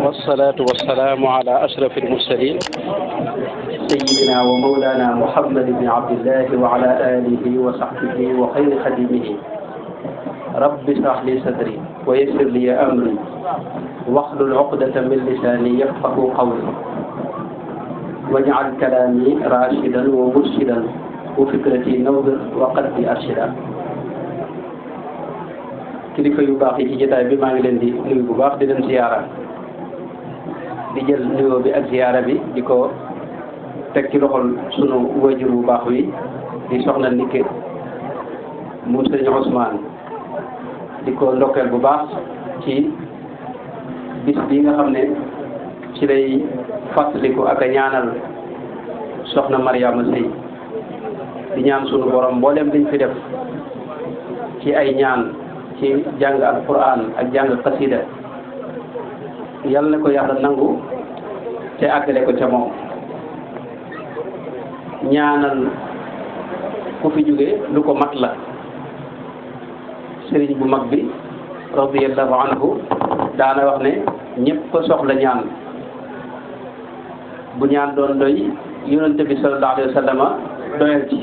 والصلاة والسلام على أشرف المرسلين سيدنا ومولانا محمد بن عبد الله وعلى آله وصحبه وخير خديمه رب اشرح لي صدري ويسر لي أمري واحلل عقدة من لساني يفقه قولي واجعل كلامي راشدا ومرشدا وفكرتي نور وقلبي أرشدا. kilifa yu baax yi ci jotaay bi maa ngi leen di nuyu bu baax di leen ziyaara di jël nuyoo bi ak ziyaara bi di ko teg ci loxol sunu wajur bu baax wi di soxna Ndike mu sëñ Ousmane di ko ndokkeel bu baax ci bis bi nga xam ne ci lay fàttaliku ak a ñaanal soxna Mariama Sey di ñaan sunu borom mboolem liñ fi def ci ay ñaan ci jàng alquran ak jàng xasida yàlla na ko yàlla nangu te àggale ko ca moom ñaanal ku fi jóge lu ko mat la sëriñ bu mag bi radiyallahu anhu daana wax ne ñëpp soxla ñaan bu ñaan doon doy yonente bi sallallahu alayhi wa sallama doyal ci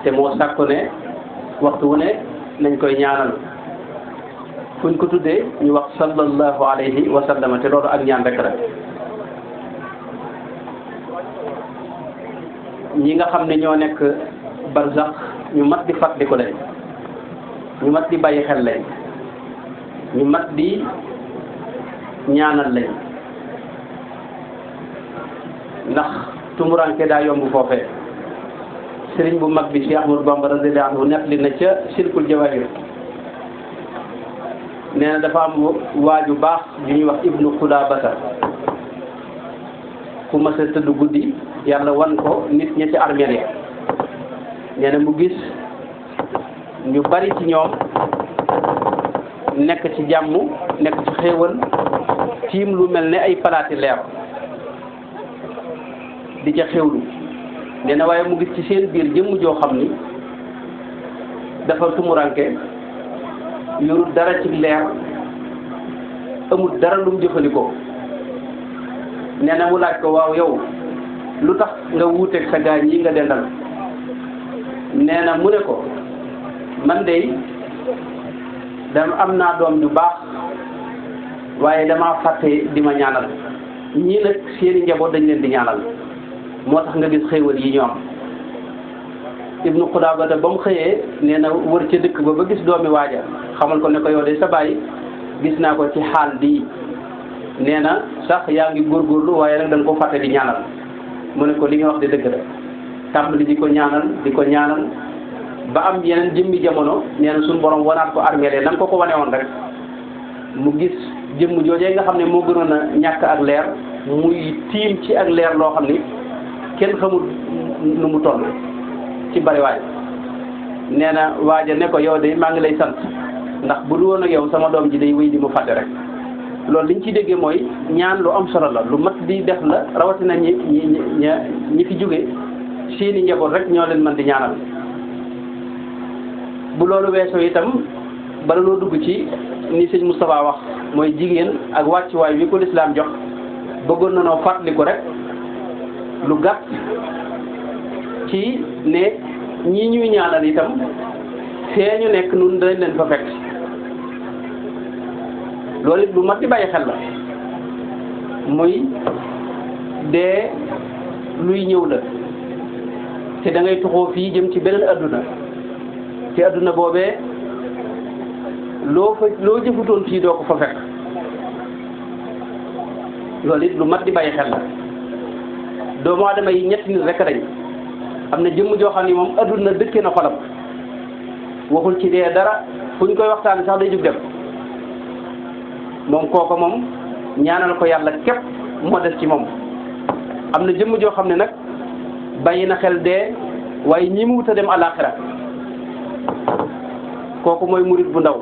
te moo sàkku ne waxtu wu ne nañ koy ñaanal fuñ ko tuddee ñu wax sallallahu alayhi wa sallam te loolu ak ñaan rek la ñi nga xam ne ñoo nekk barzax ñu mat di fàttaliku leen ñu mat di bàyyi xel leen ñu mat di ñaanal leen ndax tumuranke daa yomb foofee sëriñ bu mag bi Cheikh Ahmadou Bamba radiyallahu anhu nekk li na ca Silkul Jawahir nee na dafa am waaju baax yu ñuy wax ibnu Xudabata ku mas a tëdd guddi yàlla wan ko nit ña ci armeel ya nee na mu gis ñu bari ci ñoom nekk ci jàmm nekk ci xéewal tiim lu mel ne ay palaati leer di ca xéewlu nee na waaye mu gis ci seen biir jëmm joo xam ni dafa tumuranke yorul dara ci leer amul dara lu mu jëfandikoo nee na mu laaj ko waaw yow lu tax nga wuuteeg sa gaañ yi nga dendal nee na mu ne ko man de dama am naa doom ju baax waaye damaa fàtte di ma ñaanal ñii nag seeni njaboot dañ leen di ñaanal moo tax nga gis xéewal yi ñu am ibnu Xudabata ba mu xëyee nee na wër ca dëkk ba gis doomi waaja xamal ko ne ko yow de sa baay gis naa ko ci xaal bii nee na sax yaa ngi góorgóorlu waaye nag da nga ko fàtte di ñaanal mu ne ko li nga wax de dëgg la tàmbali di ko ñaanal ba am yeneen jëmmi jamono nee na suñu borom wanaat ko armeele na nga ko wane woon rek mu gis jëmm joojee nga xam ne moo gënoon a ñàkk ak leer muy tiim ci ak leer loo xam ni kenn xamul nu mu toll ci bariwaay nee na waaja ne ko yow de maa ngi lay sant ndax bu du woon ak yow sama doom ji day wéy di mu fàtte rek loolu liñ ci déggee mooy ñaan lu am solo la lu mat di def la rawatina ñi fi jóge seeni njaboot rek ñoo leen mën di ñaanal bu loolu weesoo itam bala loo dugg ci ni sëñ Moustapha wax mooy jigéen ak wàccuwaay wi ko lislaam jox bëggoon na noo fàttaliku rek lu gàtt ci ne ñii ñuy ñaanal itam fee ñu nekk nun dañ leen fa fekk loolu it lu mat di bàyyi xel la muy dee luy ñëw la te da ngay tuxoo fii jëm ci beneen adduna te adduna boobee loo jëfutoon fii doo ko fa fekk loolu it lu mat di bàyyi xel la doomu aadama yi ñetti nit rek dañ am na jëmm joo xam ni moom adduna dëkkee na xolam waxul ci dee dara fu ñu koy waxtaanee sax day jug dem moom kooku moom ñaanal ko yàlla képp moo des ci moom. am na jëmm joo xam ne nag bàyyi na xel dee waaye ñi mu wut a dem àllaaxira kooku mooy murit bu ndaw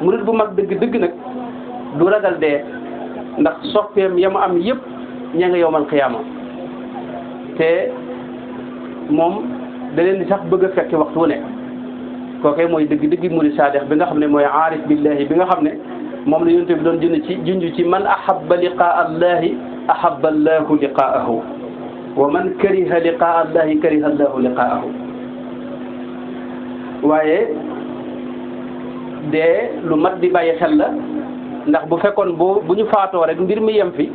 murit bu mag dëgg nag du ragal dee ndax soppeem ya mu am yëpp ña nga yowmal xiyaama te moom da leen di sax bëgg a fekki waxtu wu ne kookee mooy dëgg murid saadex bi nga xam ne mooy aarif billahi bi nga xam ne moom la yonent bi doon junj ci man ahabba liqaa allahi ahabba allahu liqaahu wa man kariha liqaa allahi kariha allahu liqaahu. waaye dee lu mat di bàyyi xel la, ndax bu fekkoon bu ñu faatoo rek mbir mi yem fi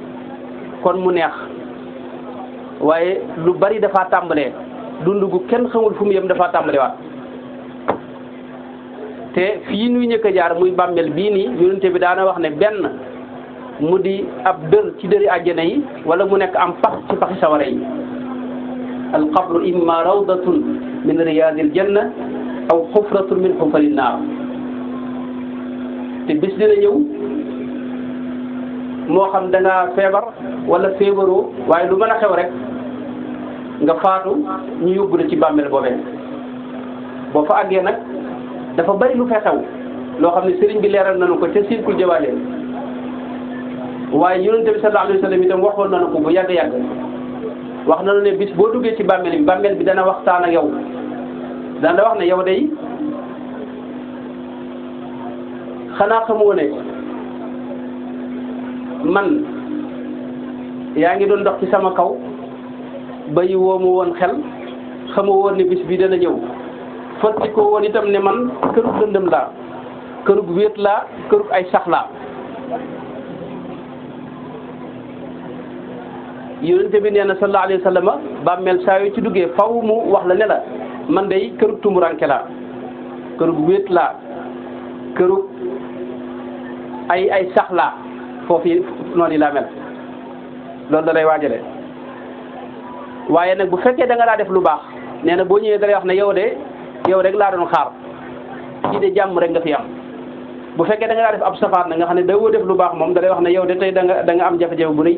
kon mu neex, waaye lu bari dafa tàmbalee dund gu kenn xamul fu mu yem dafa tàmbalewaat. te fii nuy ñëkk a jaar muy bàmmeel bii nii yonente bi daana wax ne benn mu di ab dër ci dëri àjjana yi wala mu nekk am pax ci paxi sawara yi. al qabru imma rawdatun min riyadil janna aw xufratun min xufarin naar. te bis dina ñëw moo xam da nga feebar wala feebaroo, waaye lu mën a xew rek nga faatu ñu yóbbu la ci bàmmeel boobee. boo fa àggee nag dafa bari lu fay xew loo xam ne sëriñ bi leeral nañu ko ca Silkul Jawaahin, waaye yonente bi sallallahu alayhi wa sallam itam waxoon nañu ko bu yàgg-yàgg. wax nañu ne bis boo duggee ci bàmmeel bi dana waxtaan ak yow, dana wax ne yow day xanaa xamoo ne man yaa ngi doon dox ci sama kaw bayi woo mu woon xel, xamoo woon ne bis bi dana ñëw. fotti ko woon itam ne man kërug dëndëm laa, kërug wéet laa, kërug ay sax laa. yonente bi nee na sallallahu alayhi wa sallam bàmmeel saa yoo ci duggee faw mu wax la ne la man day kërug tumuranke laa, kërug wéet laa, kërug ay sax laa. foofu noonu laa mel, loolu da lay waajale. waaye nag bu fekkee da nga daa def lu baax, nee na boo ñëwee da lay wax ne yow rek laa doon xaar, kii de jàmm rek nga fi am. bu fekkee da nga daa def ab safaan nag nga xam ne da woo def lu baax moom da lay wax ne yow de tey da nga am jafe-jafe bu rëy,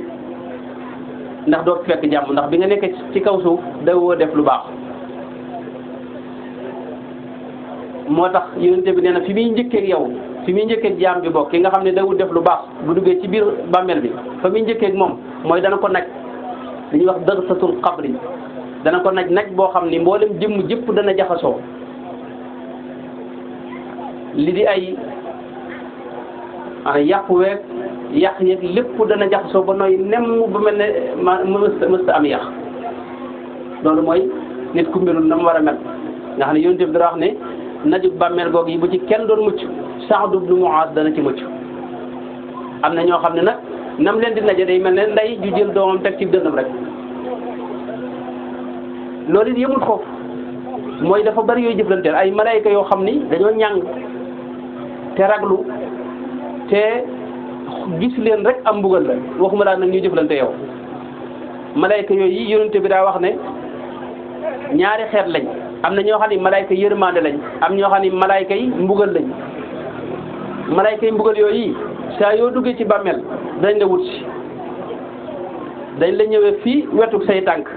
ndax doo fi fekk jàmm, ndax bi nga nekk ci kaw suuf da woo def lu baax. moo tax yonente bi nee na fi muy njëkkeeg yow, fi muy njëkkeeg jaam bi bokk ki nga xam ne dawul def lu baax bu duggee ci biir bàmmeel bi, fa muy njëkkeeg moom mooy dana ko naj li ñuy wax darsatul qabri, dana ko naj boo xam ni mboolem jëmm jëpp dana jaxasoo. li di ay yàqu weeg yàq yeeg lépp dana jaxasoo ba nooy nemm ba mel ne mësta am yàq. loolu mooy nit ku melul na mu war a mel, nga xam ne yonent bi dara wax ne najub bàmmeel goog yi bu ci kenn doon mucc Saad ibn Muaaz dana ci mucc. am na ñoo xam ne nag nam leen di naje day mel ne ndey ju jël doomam teg ci dënnam rek. loolu it yëmul foofu, mooy dafa bari yooyu jëflanteel ay malayka yoo xam ni dañoo ñàng te raglu te gis leen rek am mbugal la, waxuma laa nag ñuy jëflante yow. malayka yooyu yonente bi daa wax ne ñaari xeet lañ, am na ñoo xam ne malayka yërmande lañ, am ñoo xam ne malayka yi mbugal lañ. malayka yi mbugal yooyu saa yoo duggee ci bàmmeel dañ la wut si, dañ la ñëwee fii wetu say tànk.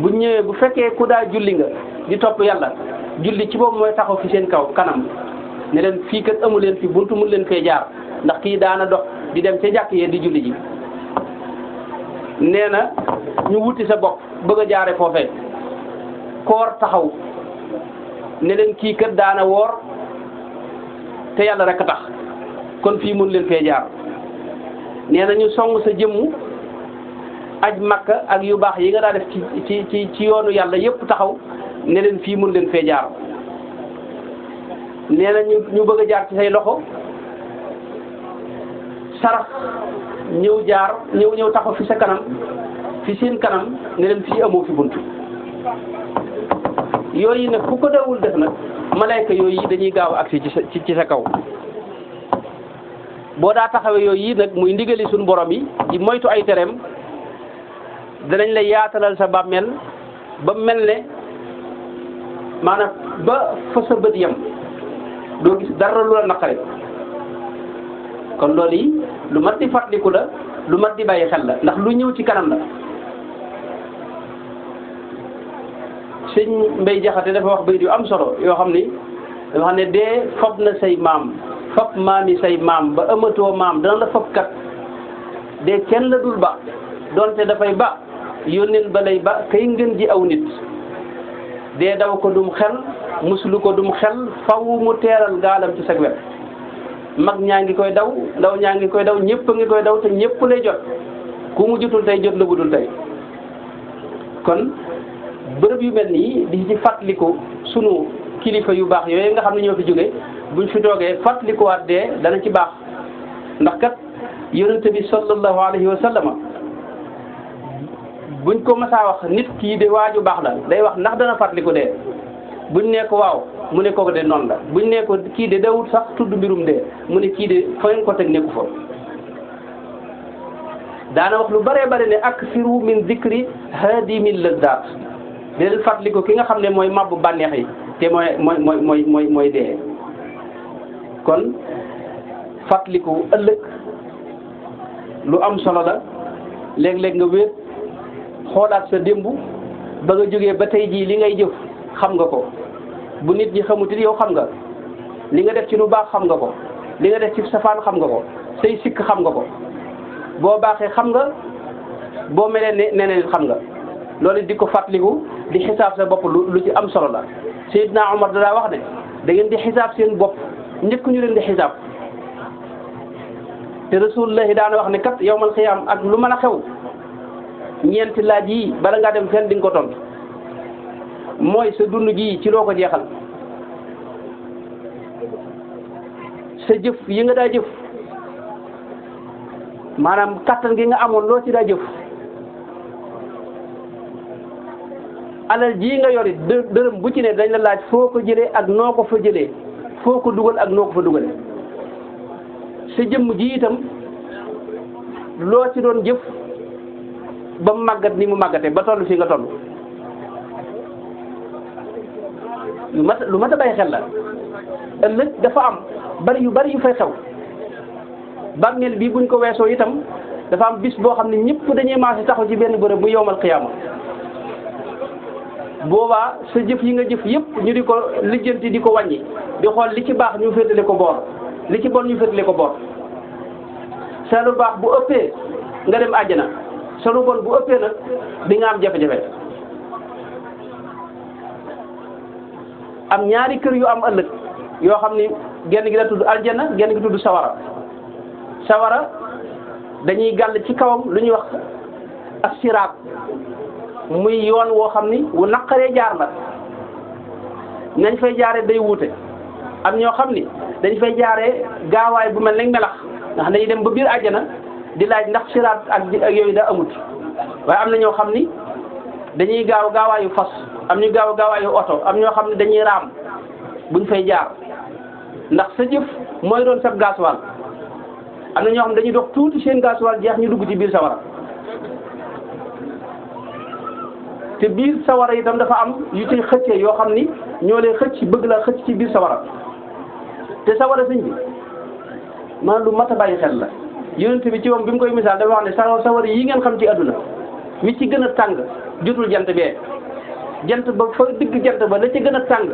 bu ñëwee bu fekkee ku daa julli nga di topp yàlla, julli ci boobu mooy taxaw fi seen kaw kanam ne leen fii kat amu leen fi buntu mun leen fee jaar, ndax kii daana dox di dem ca jàkk yee di julli ji. nee na ñu wuti sa bopp bëgg a jaare foofee, koor taxaw ne leen kii kat daana woor te yàlla rek a tax, kon fii mun leen fee jaar. nee na ñu song sa jëmmu aj makka ak yu baax yi nga daa def ci yoonu yàlla yépp taxaw ne leen fii mun leen fee jaar. nee na ñu bëgg a jaar ci say loxo, sarax ñëw taxaw fi sa kanam, fi seen kanam ne leen fii amoo fi buntu. yooyu nag ku ko dawul def nag malayka yooyu dañuy gaaw agsi ci sa kaw. boo daa taxawee yooyu nag muy ndigali suñu borom yi di moytu ay tereem, danañ la yaatalal sa bàmmeel ba mel ne maanaam ba fa sa bët yem doo gis dara lu la naqare. kon loolu yi lu mat di fàttaliku la, lu mat di bàyyi xel la, ndax lu ñëw ci kanam la. sëñ Mbay Jaxate dafa wax bayit yu am solo yoo xam ni dafa xam ne dee fab na say maam, fab maami say maam ba amatoo maam dana la fab kat. dee kenn la dul ba donte dafay ba yónneen ba lay ba kay ngeen ji aw nit. dee daw ko dum xel muslu ko dum xel faw mu teeral gaalam ci sag wet. mag ñaa ngi koy daw ndaw ñaa ngi koy daw ñëpp a ngi koy daw te ñëpp lay jot ku mu jotul tey jot la budul tey kon bërëb yu mel nii di ci fàttaliku sunu kilifa yu baax yooyu nga xam ne ñoo fi jóge buñ fi toogee fàttalikuwaat dee dana ci baax ndax kat yonente bi sallallahu alayhi wa sallama buñ ko masaa wax nit kii de waaju baax la day wax ndax dana fàttaliku dee buñ ne ko waaw mu ne kooku de noonu la buñ ne ko kii de dawut sax tudd mbirum dee mu ne kii de fa ngeen ko teg nekku fa daana wax lu bëree bëri ne aksiru min zikri hadimil lazat déedéet fàttaliku ki nga xam ne mooy mabbu bànneex yi te mooy dee kon fàttaliku ëllëg lu am solo la léeg-léeg nga wéet xoolaat sa démb ba nga jógee ba tey jii li ngay jëf xam nga ko bu nit ñi xamutit yow xam nga li nga def ci lu baax xam nga ko li nga def ci safaan xam nga ko say sikk xam nga ko boo baaxee xam nga boo melee ne neneen xam nga loolu di ko fàttaliku di xisaab sa bopp lu ci am solo la Seydina Omar daa wax ne da ngeen di xisaab seen bopp njëkk ñu leen di xisaab te Rasulullahi daana wax ne kat yawmal xiyaam ak lu mën a xew ñeenti laaj yi bala ngaa dem fenn di nga ko tontu mooy sa dund gi ci loo ko jeexal sa jëf yi nga daa jëf maanaam kattan gi nga amoon loo ci daa jëf alal ji nga yori dërëm bu ci ne dañ la laaj foo ko jëlee ak noo ko fa jëlee foo ko dugal ak noo ko fa dugale sa jëmm ji itam loo ci doon jëf ba mu màggat ni mu màggate ba toll fii nga toll lu mat a bàyyi xel la ëllëg dafa am yu bari yu fay xew bàmmeel bi buñ ko weesoo itam dafa am bis boo xam ne ñëpp dañuy maase taxaw ci benn bërëb bu yowmal xiyaama boobaa sa jëf yi nga jëf yëpp ñu di ko lijjanti di ko wàññi di xool li ci baax ñu féetale ko boor li ci bon ñu féetale ko boor sa lu baax bu ëppee nga dem àjjana sa lu bon bu ëppee nag di nga am jafe-jafe am ñaari kër yu am ëllëg yoo xam ni genn gi la tudd aljana genn gi tudd sawara dañuy gàll ci kawam lu ñuy wax as-siraat muy yoon woo xam ni wu naqaree jaar la nañ fay jaaree day wuute am ñoo xam ni dañ fay jaaree gaawaay bu mel ne melax ndax dañuy dem ba biir àjjana di laaj ndax siraat ak yooyu daa amut waaye am na ñoo xam ni dañuy gaawaayu fas am ñu gaawaayu oto am ñoo xam ne dañuy raam buñ fay jaar ndax sa jëf mooy doon sab gaasuwaal am na ñoo xam ne dañuy dox tuuti seen gaasuwaal jeex ñu dugg ci biir sawara te biir sawara itam dafa am yu ci xëccee yoo xam ni ñoo leen xëcc bëgg la xëcc ci biir sawara te sawara sëñ bi man lu mat a bàyyi xel la yonent bi ci moom bi mu koy misaal dafa wax ne sawara yi ngeen xam ci adduna wi ci gën a tàng jotul jant bee jant ba fa digg jant ba la ci gën a tàng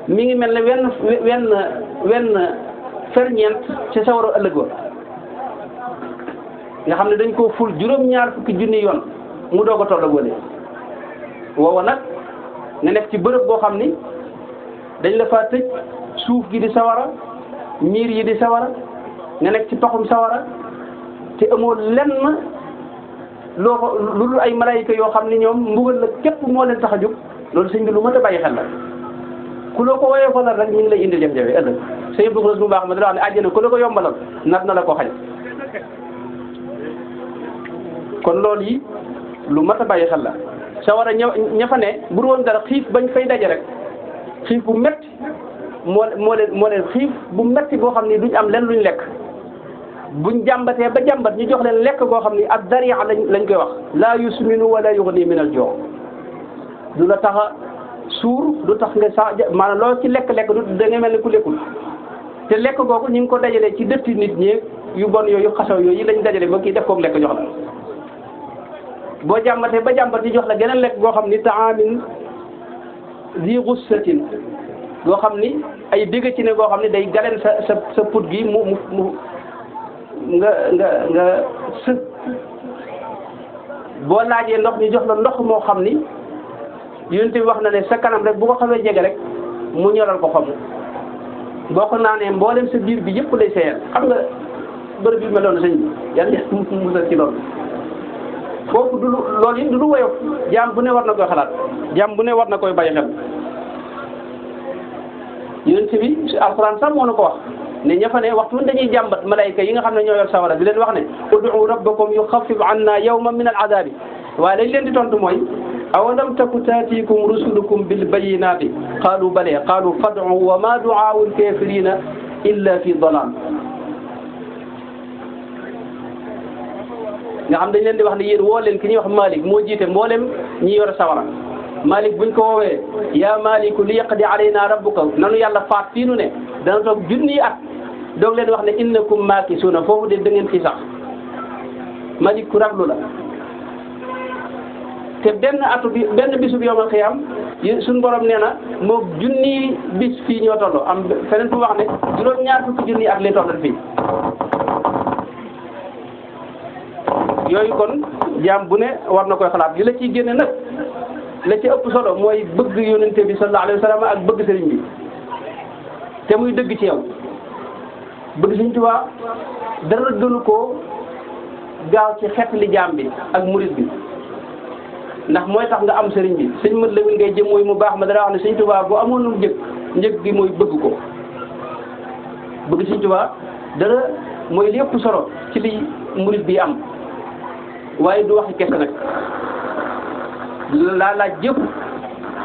mi ngi mel ne wenn ferñeent ci sawara ëllëg wa nga xam ne dañ koo ful juróom-ñaar fukki junni yoon mu doog a toll ak wala woowa nag nga nekk ci bërëb boo xam ni dañ la fa tëj suuf gi di sawara miir yi di sawara nga nekk ci paxum sawara te amoo lenn loo ko lu dul ay malaayika yoo xam ni ñoom mbugal la képp moo leen tax a jóg loolu sëñ bi lu mat a bàyyi xel la ku loo ko woyee falal rek ñu ngi lay indil jafe-jafe ëllëg sëñ Abdou Khoudoss bu baax ma dana wax ne àjjana ku la ko yombalal nat na la ko xañ kon loolu yi lu mat a bàyyi xel la sawara ña fa ne bu woon dara xiif bañ fay daje rek xiif bu metti moo leen xiif bu metti boo xam ni duñ am len luñ lekk buñ jàmbatee ba jàmbat ñu jox leen lekk goo xam ni ak dariya lañ koy wax laa yusminu wala yughni min al joo du la tax a suur du tax nga maanaam loolu ci lekk-lekk du da nga mel ni ku lekkul te lekk googu ñu ngi ko dajalee ci dëtti nit ñi yu bon yooyu xasaw yooyu lañ dajale ba kii def koog lekk jox la boo jàmbatee ba jàmbat ñu jox la geneen lekk goo xam ni taamin zi ghussatin goo xam ni ay dégg ci ne goo xam ni day galeen sa put gi mu nga sëg boo laajee ndox ñu jox la ndox moo xam ni yonent bi wax na ne sa kanam rek bu ko xamee jege rek mu ñoral ko xomm boo ko naanee mboolem sa biir bi yëpp lay seeyal xam nga bërëb bi meloon na sëñ bi yàlla musal ci loolu foofu du loolu it du lu woyof jaam bu ne war na koy xalaat jaam bu ne war na koy bàyyi xel yonent bi alxuraan sax moo na ko wax ne ña fa ne waxtu dañuy jàmbat malayka yi nga xam ne ñoo yor sawara di leen wax ne ud'u rabbakum yuxaffif anna yawman min al adabi waaye lañ leen di tontu mooy awalam taku taatikum rusulukum bil bayyinati qaalu bale qaalu fad'u wa ma du'aa'u al kafirina illa fi dalal nga xam dañ leen di wax ne yéen woo leen ki ñuy wax Malik moo jiite mboolem ñi yor sawara Malik buñ ko woowee yaa Maliku li yaqdi alayna rabbuka nanu yàlla faat fii nu ne dana toog junniy at doog leen wax ne innakum maakisuuna foofu de da ngeen fi sax Malik ku raglu la te benn bisu bi yawmal xiyaam suñ borom nee na moo junniy bis fii ñoo tolloo am feneen fu wax ne juróom-ñaar fukki junniy at lay tollal fii yooyu kon jaam bu ne war na koy xalaat li la ciy génne nag la ci ëpp solo mooy bëgg yonente bi sallallahu alayhi wa sallam ak bëgg sëriñ bi te muy dëgg ci yow bëgg Sëriñ Tuubaa dara gënu koo gaaw ci xeet li jaam bi ak murid bi ndax mooy tax nga am sëriñ bi sëñ mët la ngay jëm mooy mu baax ma dara wax ne Sëriñ Tuubaa bu amoon lu njëg gi mooy bëgg ko bëgg Sëriñ Tuubaa dara mooy li ëpp solo ci li murid bi am waaye du waxi kese nag daa laaj jëf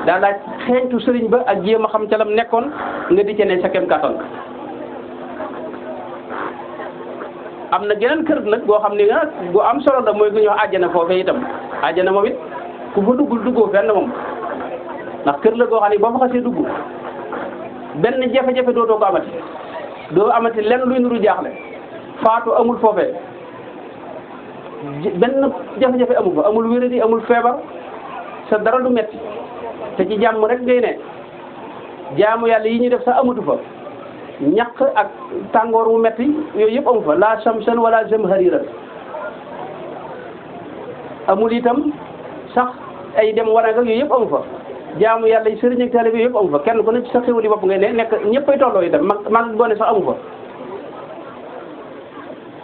daa laaj xeeñtu sëriñ ba ak jéem a xam ca lam nekkoon nga di ca ne sa kem kàttan am na geneen kër nag boo xam ne nag bu am solo la mooy gu ñuy wax àjjana foofee itam àjjana moom it ku fa duggul duggoo fenn moom ndax kër la goo xam ne boo fa xasee dugg benn jafe-jafe dootoo ko amati doo amati lenn luy nuru jaaxle faatu amul foofee benn jafe-jafe amul fa amul wéradi amul feebar sa dara du metti te ci jàmm rek ngay ne jaamu yàlla yi ñuy def sax amatu fa ñaq ak tàngoor wu metti yooyu yëpp amu fa la shamsan wala zamharira amul itam sax ay dem war a nga yooyu yëpp amu fa jaamu yàlla yi sëriñ ak taalibe yooyu yëpp amu fa kenn ku ne ci sa xéwali bopp ngay ne nekk ñëppay tolloo itam mag gone sax amu fa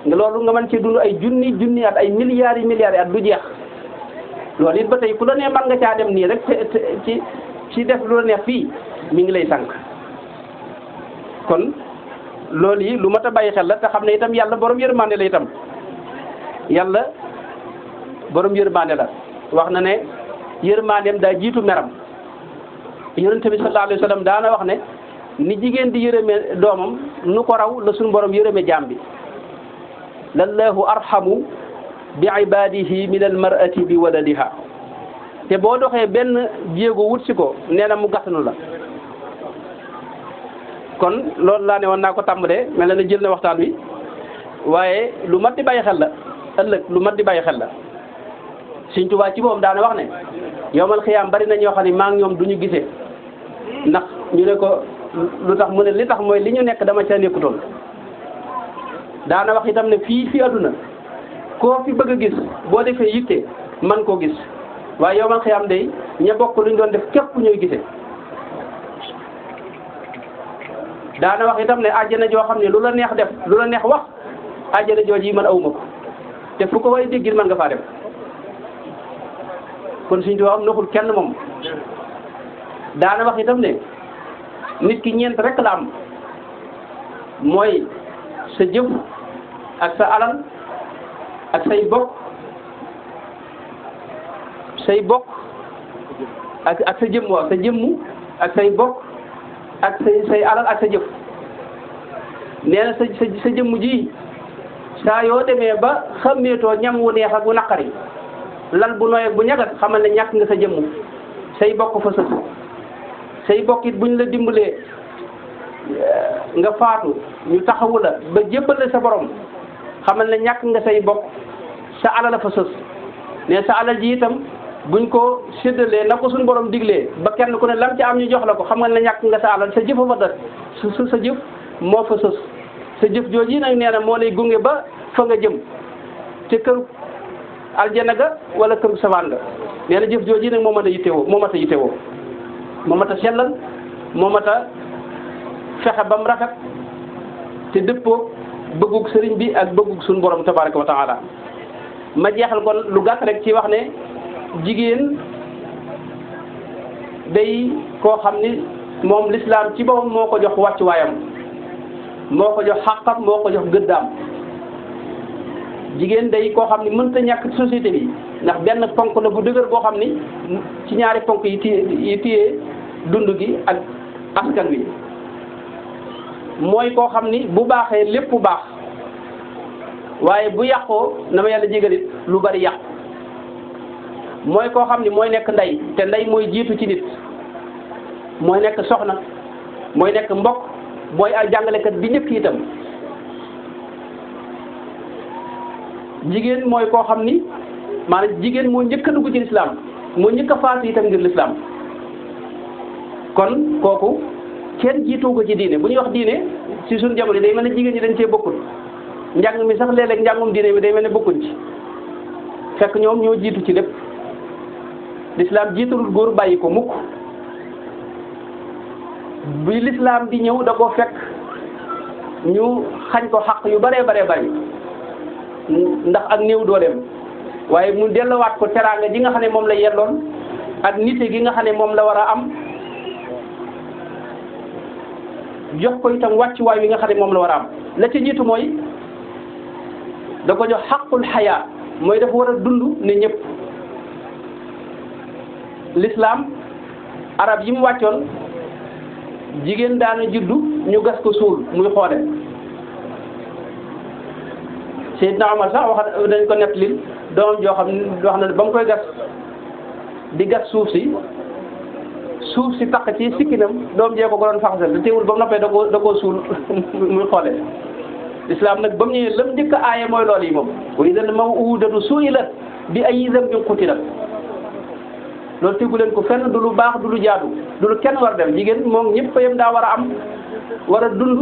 nga loolu nga mën ci dund ay junni at ay milliards yi at du jeex loolu it ba tey ku la ne man nga caa dem nii rek ci def lu la neex fii mi ngi lay sànq kon loolu yi lu mat a bàyyi xel la te xam ne itam yàlla borom yërmande la itam yàlla borom yërmande la wax na ne yërmandeem daa jiitu meram yonent bi sallallahu alayhi wa sallam daana wax ne ni jigéen di yërëme doomam nu ko raw la suñu borom yërëme jaam bi lallahu arhamu bi ibadihi min almar'ati bi waladiha te boo doxee benn jéego wut si ko nee na mu gàttanu la kon loolu laa ne woon naa ko tàmbalee mel na jël na waxtaan wi waaye lu mat di bàyyi xel la ëllëg lu mat di bàyyi xel la Sëriñ Tuubaa ci moom daana wax ne yowmal xiyaam bari na ñoo xam ne maa ngi ñoom du ñu gisee ndax ñu ne ko lu tax mu ne li tax mooy li ñu nekk dama ca nekkutoon daana wax itam ne fii adduna koo fi bëgg a gis boo defee yitte man koo gis waaye yowmal xiyaam day ña bokk lu ñu doon def képp ñooy gisee daana wax itam ne àjjana joo xam ne lu la neex def lu la neex wax àjjana jooju yi man awuma ko te fu ko way déggil man nga faa dem kon Sëriñ Tuubaa am naxul kenn moom daana wax itam ne nit ki ñeent rek la am mooy sa jëf ak sa alal ak say bokk ak sa jëmm waaw sa jëmmu ak say bokk ak say alal ak sa jëf nee na sa jëmm ji saa yoo demee ba xàmmeetoo ñam wu neex ak wu naqari lal bu nooy ak bu ñagat xamal ne ñàkk nga sa jëmm say bokk fa sës say bokk it buñ la dimbalee nga faatu ñu taxawu la ba jébbal sa borom xamal ne ñàkk nga say bokk sa alal la fa sës ne sa alal ji itam buñ ko séddalee na ko suñu borom diglee ba kenn ku ne lam ci am ñu jox la ko xam nga ne ñàkk nga sa alal sa jëf fa des sa jëf moo fa sës sa jëf jooju nag nee na moo lay gunge ba fa nga jëm te këru aljana ga wala këru sawaan ga nee na jëf jooju nag moo mat a yittewoo moo mat a sellal moo mat a fexe ba mu rafet te dëppoo bëggug sëriñ bi ak bëggug suñu borom tabaraka wa taala. ma jeexal kon lu gàtt rek ci wax ne jigéen day koo xam ni moom lislaam ci boppam moo ko jox wàccuwaayam, moo ko jox xàqam, moo ko jox gëddaam. jigéen day koo xam ni mënta ñàkk ci société bi ndax benn ponk la bu dëgër boo xam ni ci ñaari ponk yi téye dund gi ak askan wi. mooy koo xam ni bu baaxee lépp bu baax waaye bu yàqoo na ma yàlla jégalit lu bari yàqu. mooy koo xam ni mooy nekk ndey te ndey mooy jiitu ci nit, mooy nekk soxna, mooy nekk mbokk, booy ak jàngalekat bi njëkk itam. jigéen mooy koo xam ni maanaam jigéen moo njëkk a dugg ci lislaam, moo njëkk a faatu itam ngir lislaam. kon kooku kenn jiitu ko ci diine. bu ñuy wax diine ci suñu jamono day mel ne jigéen ñi dañ cee bokkul, njàng mi sax léeg-léeg njàngum diine bi day mel ne bokkuñ ci, fekk ñoom ñoo jiitu ci lépp. lislaam jiitalul góor bàyyi ko mukk. bi lislaam di ñëw da ko fekk ñu xañ ko xaq yu baree bari ndax ak néew dooleem, waaye mu delluwaat ko teraanga ji nga xam ne moom la yelloon ak nite gi nga xam ne moom la war a am, jox ko itam wàccuwaay wi nga xam ne moom la war a am. la ci jiitu mooy da ko jox xaqul xayaa, mooy dafa war a dund ne ñëpp. l'islam arab yi mu wàccoon jigéen daana juddu ñu gas ko suul muy xoole. Seydina Omar sax wax dañ ko nettalil doomam joo xam ne wax na ba mu koy gas di gas suuf si taq ci sikkinam doom jee ko doon faxasal te teewul ba mu noppee da koo suul muy xoole. l'islam nag ba mu ñëwee lam njëkk a aaye mooy loolu yi moom wa idal maw'udatu su'ilat bi ayyi dhanbin qutilat. loolu tegu leen ko fenn, du lu baax, du lu jaadu, du lu kenn war a def. jigéen moom ñëpp yam daa war a am, war a dund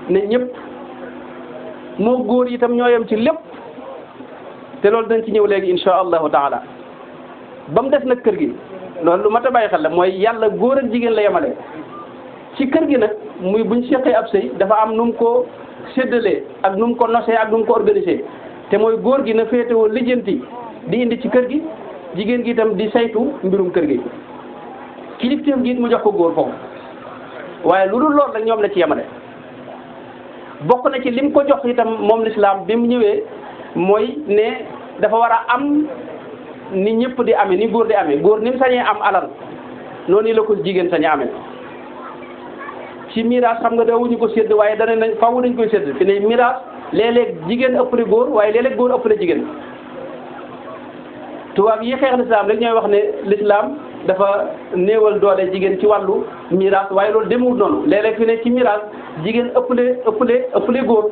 ne ñëpp. moo góor itam ñoo yem ci lépp, te loolu dañ ci ñëw léegi insha allahu taala. ba mu des nag kër gi, loolu lu mat a bàyyi xel la, mooy yàlla góor ak jigéen la yemale. ci kër gi nag muy buñ seqee ab sëy dafa am nu mu ko séddalee ak nu mu ko nosee ak nu mu ko organisé, te mooy góor gi na féetewoo lijjanti di indi ci kër gi, jigéen gi itam di saytu mbirum kër gi. kilifteef gi it mu jox ko góor foofu, waaye lu dul lool rek ñoom la ci yemale. bokk na ci lim ko jox itam moom lislaam bi mu ñëwee mooy ne dafa war a am ni ñëpp di amee, ni góor di amee. góor ni mu sañee am alal noonu la ko jigéen sañee amee. ci miraas xam nga daawuñu ko sédd, waaye dana nañ faaw dañ koy sédd. fi ne miraas léeg-léeg jigéen ëppale góor, waaye léeg-léeg góor ëppale jigéen. tubaab yi xeex lislaam rek ñooy wax ne lislaam dafa néewal doole jigéen ci wàllu miraas, waaye loolu demul noonu. léeg-léeg fi ne ci miraas jigéen ëppale góor,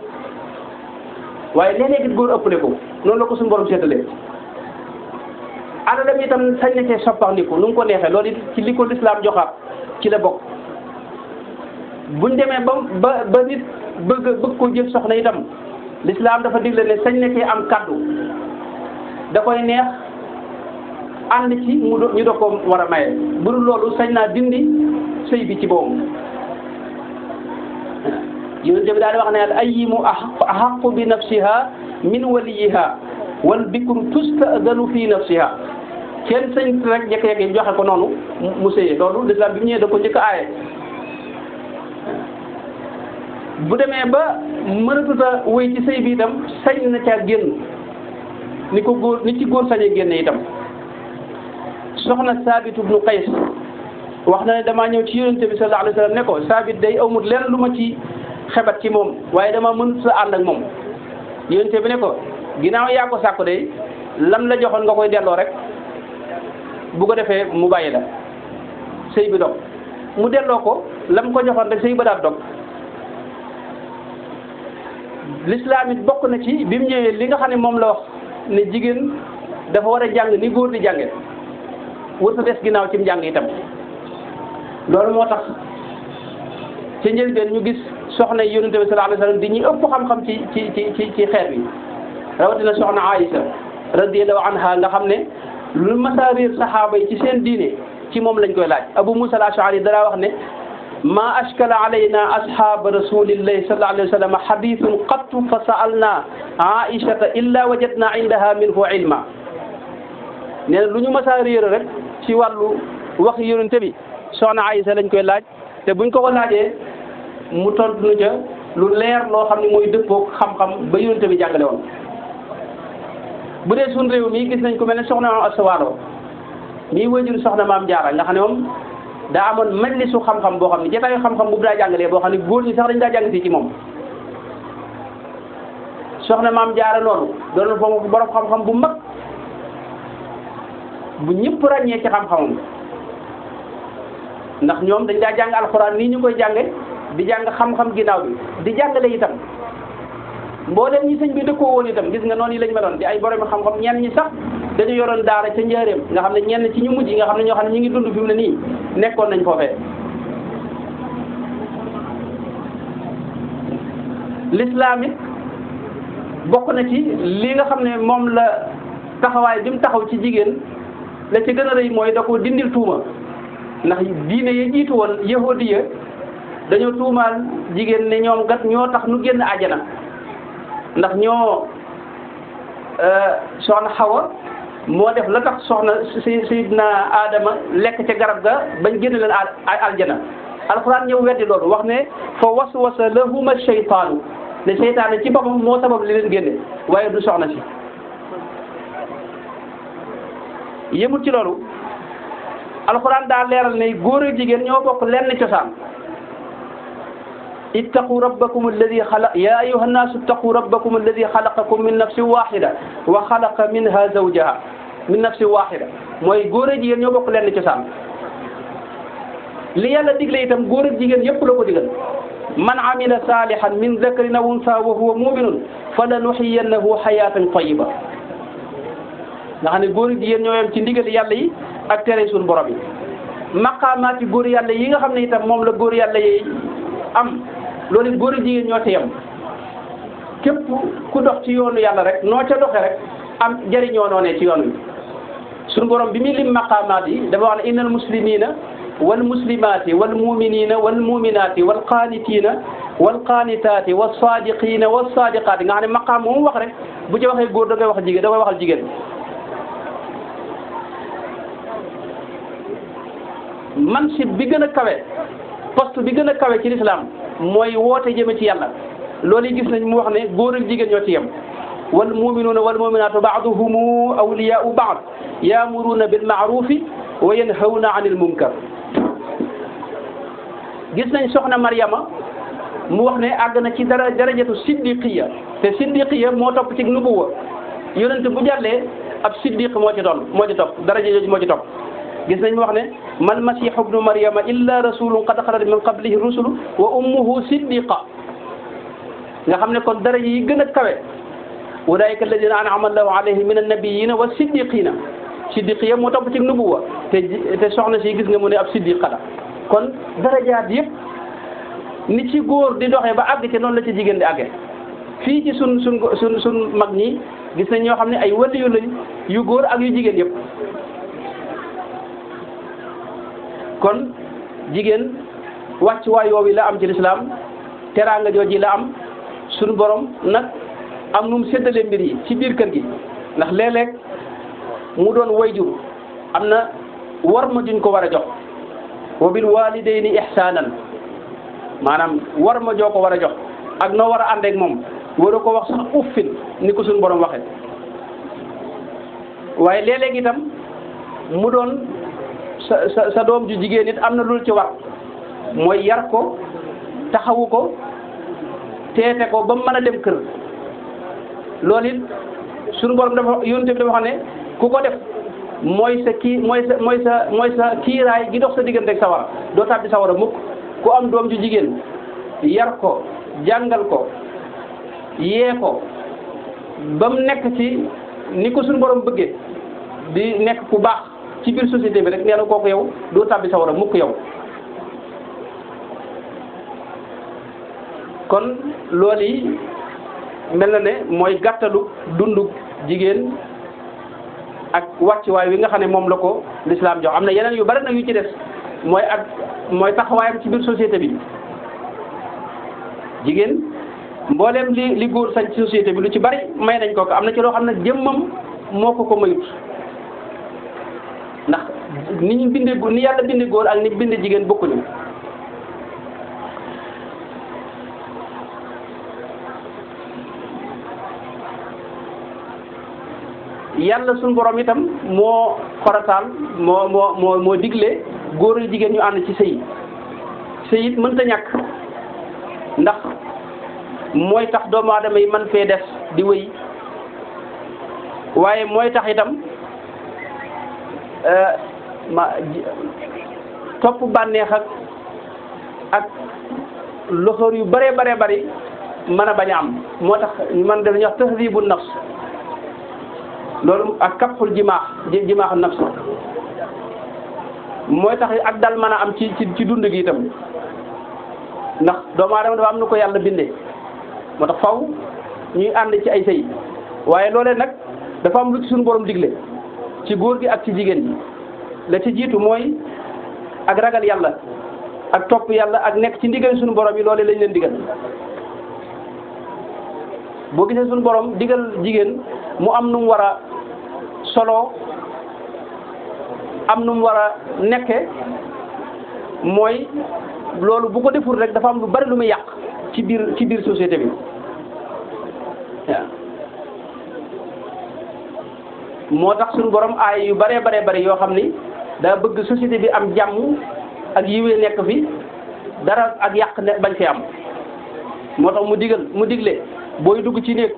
waaye léeg-léeg it góor ëppale ko. noonu la ko suñu borom seetalee. alalam itam sañ na cee soppandiku nu mu ko neexee. loolu it ci li ko lislaam joxaat ci la bokk. buñ demee ba nit bëgg ko jël soxna itam lislaam dafa digle ne sañ na cee am kaddu, da koy neex ànd ci ñu doog ko war a maye. bu dul loolu sañ naa dindi sëy bi ci boobu. yonent bi daal di wax ne al ayyimu ahaqqu bi nafsiha min waliyiha wal bikru tusta'danu fi nafsiha. kenn sañ rek jékki-jékki joxe ko noonu mu sëyee. loolu lislaam bi mu ñëwee da ko njëkk a aaye. bu demee ba mënatut a wéy ci sëy bi itam sañ na caa génn ni ko góor ni ci góor sañee génne itam. soxna Saabit ibnu Qays wax na ne damaa ñëw ci yonente bi sallallahu alayhi wa sallam ne ko Saabit day amul lenn lu ma ci xebat ci moom, waaye dama mënut a ànd ak moom. yonente bi ne ko ginnaaw yaa ko sàkku day lam la joxoon nga koy delloo rek, bu ko defee mu bàyyi la sëy bi dog. mu delloo ko lam ko joxoon rek sëy ba daal dog. l'islam it bokk na ci bi mu ñëwee li nga xam ne moom la wax ne jigéen dafa war a jàng ni góor di jànge, wër sa des ginnaaw ci njàng itam. loolu moo tax ci njëlbeen ñu gis soxna yi yonente bi sallallahu alayhi wasallam di ñuy ëpp xam-xam ci xeet bi, rawatina soxna Aïcha radiyallahu anha nga xam ne lu masaa réer saxaaba yi ci seen diine ci moom lañ koy laaj. Abu Musa al-Ash'ari dara wax ne ma ashkala alayna ashab rasulillahi sallallahu alayhi wa sallam hadithun qattu fa sa'alna aishata illa wajadna indaha minhu ilma nee na lu ñu mës a réer rek ci wàllu wax yonente bi soxna Aïsa lañ koy laaj te buñ ko laajee mu tontu nu ca lu leer loo xam ne mooy dëppoog xam-xam ba yonente bi jàngale woon. bu dee suñ réew mi gis nañ ko mel ne soxna Asta Walo mii wajur soxna Maam Jaara nga xam ne moom daa amoon majlisu xam-xam boo xam ne jotaayu xam-xam bu daa jàngalee boo xam ne góor ñi sax dañ daa jàng si ci moom. soxna Maam Jaara noonu doon foofu borom xam-xam bu mag bu ñëpp ràññee ci xam-xamam ndax ñoom dañ daa jàng alxuraan nii ñu koy jànge di jàng xam-xam ginnaaw bi di jàngale itam mboolem ñi sëñ bi dëkkoo woon itam gis nga noonu yi lañ meloon di ay borom xam-xam ñenn ñi sax dañu yoroon daara ca njaareem nga xam ne ñenn ci ñu mujj nga xam ne ñoo xam ne ñu ngi dund fi mu ne nii nekkoon nañ foofee. l'islam it bokk na ci li nga xam ne moom la taxawaay bi mu taxaw ci jigéen la ci gën a rëy mooy da ko dindil tuuma ndax diine ya jiitu woon yahudiya dañoo tuumaal jigéen ne ñoom gat ñoo tax nu génn àjjana ndax ñoo soxna Xawa moo def la tax soxna Sayyidina Adama lekk ca garab ga bañ génn leen aljana alxuraan ñëw weddi loolu wax ne fa waswasa lahuma shaytaanu ne seytaane ci boppam moo sabab li leen génne waaye du soxna si yëmul ci loolu alxuraan daa leeral ne góor ak jigéen ñoo bokk lenn cosaan ittaqu rabbakum alladi xalaq ya ayuha nnaasu ittaqu rabbakum alladi xalaqakum min nafsin waxida wa xalaqa minha zawjaha min nafsin waxida mooy góor ak jigéen ñoo bokk lenn cosaan li yàlla digle itam góor ak jigéen yëpp la ko digal man amila salihan min dakarin aw unsa wa huwa muminun fa lanuxiyannahu xayatan tayiba nga xam ne góor ak jigéen ñoo yem ci ndigal yàlla yi ak tere suñu borom yi maqaamaati góor yàlla yi nga xam ne itam moom la góor yàlla yi am loolu it góor ak jigéen ñoo ci yem képp ku dox ci yoonu yàlla rek noo ca doxe rek am jëriñoo noonee ci yoon wi suñu borom bi muy lim maqaamaat yi dafa wax ne innal muslimina wal muslimaati wal muminina wal muminaati wal qaanitiina wal qaanitaati was saadiqiina was saadiqaati nga xam ne maqaam moom wax rek bu ci waxee góor da ngay wax jigéen da koy waxal jigéen mansib bi gën a kawe poste bi gën a kawe ci lislaam mooy woote jëme ci yàlla loolu gis nañ mu wax ne góor ak jigéen ñoo ci yem wal muminuuna wal muminaatu baaduhumu awliyaau baad yaamuruuna bil maarufi wa yanhawna anil munkar gis nañ soxna Maryama mu wax ne àgg na ci darajatu siddiqiya te siddiqiya moo topp ci nubuwa yonent bu jàllee ab siddiq moo ci doon moo ci topp daraja jooju moo ci topp gis nañ mu wax ne mal masihu ibnu maryama illa rasulun qad xalat min qablihi rusulu wa ummuhu siddiqa nga xam ne kon daraja yi gën a kawe ulaika alladina an'ama allahu alayhim min annabiyina wa siddiqina siddiqiya moo topp ci nubuwa te soxna si gis nga mu ne ab siddiqa la kon darajaat yëpp ni ci góor di doxee ba àgg ci noonu la ci jigéen di àggee fii ci sun mag ñi gis nañ ñoo xam ne ay waliyu lañ yu góor ak yu jigéen yëpp kon jigéen wàcc waay yoowi la am ci lislaam teraanga jooji la am suñu borom nag am nu mu séddale mbir yi ci biir kër gi ndax léeg-léeg mu doon wayjur am na war ma juñ ko war a jox wa bil walidayni ihsanan maanaam war ma joo ko war a jox ak noo war a ànd ak moom waroo ko wax sax uffin ni ko suñu borom waxee waaye léeg-léeg itam mu doon sa doom ju jigéen it am na lu ci war mooy yar ko taxawu ko teete ko ba mu mën a dem kër loolu it suñu borom dafa yonent bi dafa xam ne ku ko def mooy sa kiiraay gi dox sa diggante ak sawara doo tàbbi sawara mukk ku am doom ju jigéen yar ko jàngal ko yee ko ba mu nekk ci ni ko suñu borom bëggee di nekk ku baax ci biir société bi rek nee na kooku yow doo tàbbi sawara mukk yow kon loolu yi mel na ne mooy gàttalu dundu jigéen ak wàccuwaay wi nga xam ne moom la ko lislaam jox am na yeneen yu bari nag yu ci des mooy taxawaayam ci biir société bi. jigéen mbooleem li góor sañ ci société bi lu ci bari may nañ ko am na ci loo xam ne jëmmam moo ko mayut ndax ni ñu bindee ni yàlla bindee góor ak ni bindee jigéen bokkuñu. yàlla suñu borom itam moo farataal moo digle góor yu jigéen ñu ànd ci sëy it mënta ñàkk ndax mooy tax doomu aadama yi man fee des di wéy waaye mooy tax itam topp bànneex ak loxoor yu bëree bari mën a bañ a am moo tax man dañuy wax tahdibu nafs loolu ak kapul jimaax nafs mooy tax ak dal mën a am ci dund gi itam ndax doomu aadama dafa am na ko yàlla bindee moo tax faw ñuy ànd ci ay sëy waaye loolee nag dafa am lu ci suñu borom digle ci góor gi ak ci jigéen ñi la ci jiitu mooy ak ragal yàlla ak topp yàlla ak nekk ci ndigal suñu borom yi loolee lañ leen digal boo gisee suñu borom digal jigéen mu am nu mu war a solo am nu mu war a nekke mooy loolu bu ko deful rek dafa am lu bari lu muy yàq ci biir société bi waaw moo tax suñu borom aay yu bari yoo xam ni daa bëgg société bi am jàmm ak yiwee nekk fi dara ak yàq ne bañ fi am moo tax mu digle booy dugg ci néeg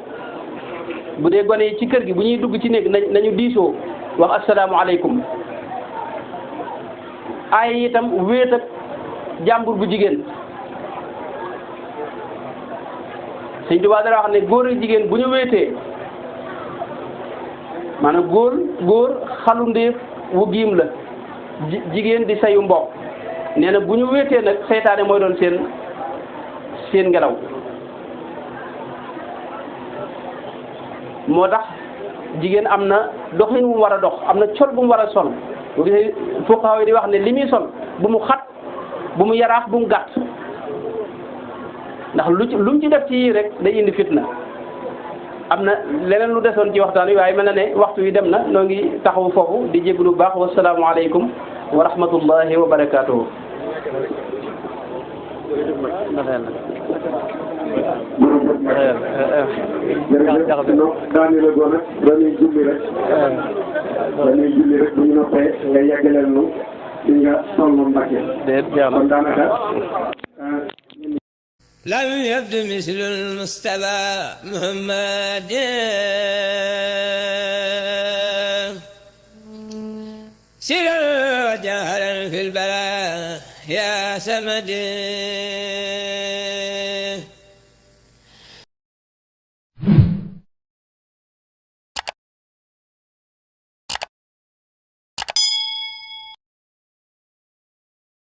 bu dee gone yi ci kër gi bu ñuy dugg ci néeg nañu diisoo wax asalaamaaleykum aay itam wéet ak jàmbur bu jigéen Sëñ Tuubaa dara wax ne góor ak jigéen bu ñu wéetee maanaam góor xalu ndéef wu giim la jigéen di sayu mbokk nee na bu ñu wéetee nag seytaane mooy doon seen ngelaw moo tax jigéen am na doxin bu mu war a dox am na col bu mu war a sol boo gisee fuqahaa yi di wax ne li muy sol bu mu xat bu mu yaraax bu mu gàtt ndax lu mu ci def ci yii rek day indi fitna am na leneen lu desoon ci waxtaan wi waaye mel na ne waxtu wi dem na noo ngi taxawu foofu di jéglu bu baax wasalaamu aleykum wa rahmatullahi wa barakaatuhu. jërëjëf daani la doon rek dañuy julli rek bu ñu noppee nga yeggaleel nu li nga sonn Mbàkke kon daanaka لم يبد مثل المصطفى محمد سرا وجهرا في البلاء يا سمد